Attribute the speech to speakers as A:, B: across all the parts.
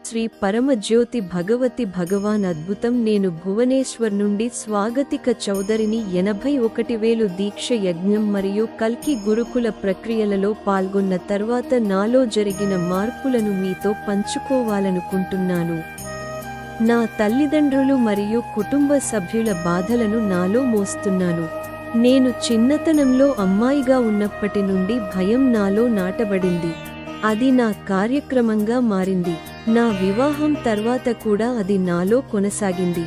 A: శ్రీ పరమజ్యోతి భగవతి భగవాన్ అద్భుతం. నేను భువనేశ్వర్ నుండి స్వాగతిక చౌదరిని. 81,000 దీక్ష యజ్ఞం మరియు కల్కి గురుకుల ప్రక్రియలలో పాల్గొన్న తర్వాత నాలో జరిగిన మార్పులను మీతో పంచుకోవాలనుకుంటున్నాను. నా తల్లిదండ్రులు మరియు కుటుంబ సభ్యుల బాధలను నాలో మోస్తున్నాను. నేను చిన్నతనంలో అమ్మాయిగా ఉన్నప్పటి నుండి భయం నాలో నాటబడింది. అది నా కార్యక్రమంగా మారింది. నా వివాహం తర్వాత కూడా అది నాలో కొనసాగింది.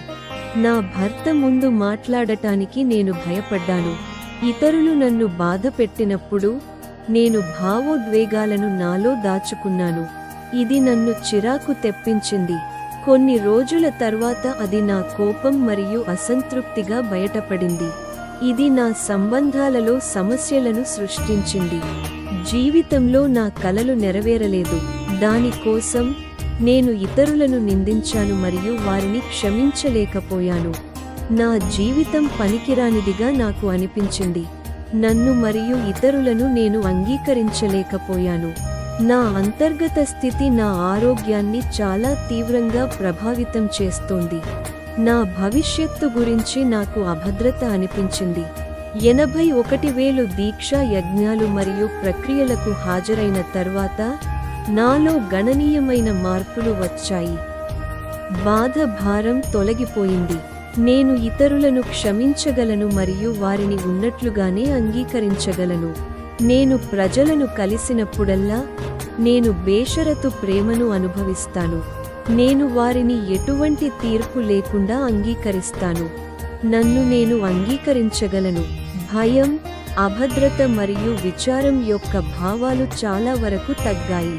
A: నా భర్త ముందు మాట్లాడటానికి నేను భయపడ్డాను. ఇతరులు నన్ను బాధ పెట్టినప్పుడు నేను భావోద్వేగాలను నాలో దాచుకున్నాను. ఇది నన్ను చిరాకు తెప్పించింది. కొన్ని రోజుల తర్వాత అది నా కోపం మరియు అసంతృప్తిగా బయటపడింది. ఇది నా సంబంధాలలో సమస్యలను సృష్టించింది. జీవితంలో నా కలలు నెరవేరలేదు. దానికోసం నేను ఇతరులను నిందించాను మరియు వారిని క్షమించలేకపోయాను. నా జీవితం పనికిరానిదిగా నాకు అనిపించింది. నన్ను మరియు ఇతరులను నేను అంగీకరించలేకపోయాను. నా అంతర్గత స్థితి నా ఆరోగ్యాన్ని చాలా తీవ్రంగా ప్రభావితం చేస్తోంది. నా భవిష్యత్తు గురించి నాకు అభద్రత అనిపించింది. 81,000 దీక్షా యజ్ఞాలు మరియు ప్రక్రియలకు హాజరైన తర్వాత నాలో గణనీయమైన మార్పులు వచ్చాయి. బాధ భారం తొలగిపోయింది. నేను ఇతరులను క్షమించగలను మరియు వారిని ఉన్నట్లుగానే అంగీకరించగలను. నేను ప్రజలను కలిసినప్పుడల్లా నేను బేషరతు ప్రేమను అనుభవిస్తాను. నేను వారిని ఎటువంటి తీర్పు లేకుండా అంగీకరిస్తాను. నన్ను నేను అంగీకరించగలను. భయం, అభద్రత మరియు విచారం యొక్క భావాలు చాలా వరకు తగ్గాయి.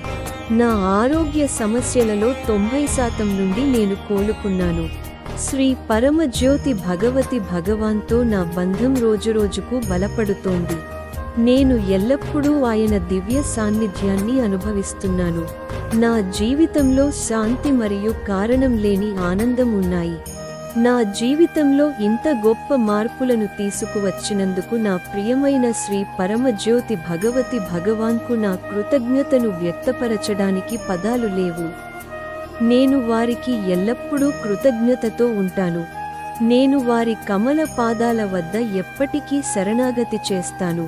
A: నా ఆరోగ్య సమస్యలలో 90% నుండి నేను కోలుకున్నాను. శ్రీ పరమజ్యోతి భగవతి భగవాన్తో నా బంధం రోజురోజుకు బలపడుతోంది. నేను ఎల్లప్పుడూ ఆయన దివ్య సాన్నిధ్యాన్ని అనుభవిస్తున్నాను. నా జీవితంలో శాంతి మరియు కారణం లేని ఆనందం ఉన్నాయి. నా జీవితంలో ఇంత గొప్ప మార్పులను తీసుకువచ్చినందుకు నా ప్రియమైన శ్రీ పరమజ్యోతి భగవతి భగవాన్కు నా కృతజ్ఞతను వ్యక్తపరచడానికి పదాలు లేవు. నేను వారికి ఎల్లప్పుడూ కృతజ్ఞతతో ఉంటాను. నేను వారి కమల పాదాల వద్ద ఎప్పటికీ శరణాగతి చేస్తాను.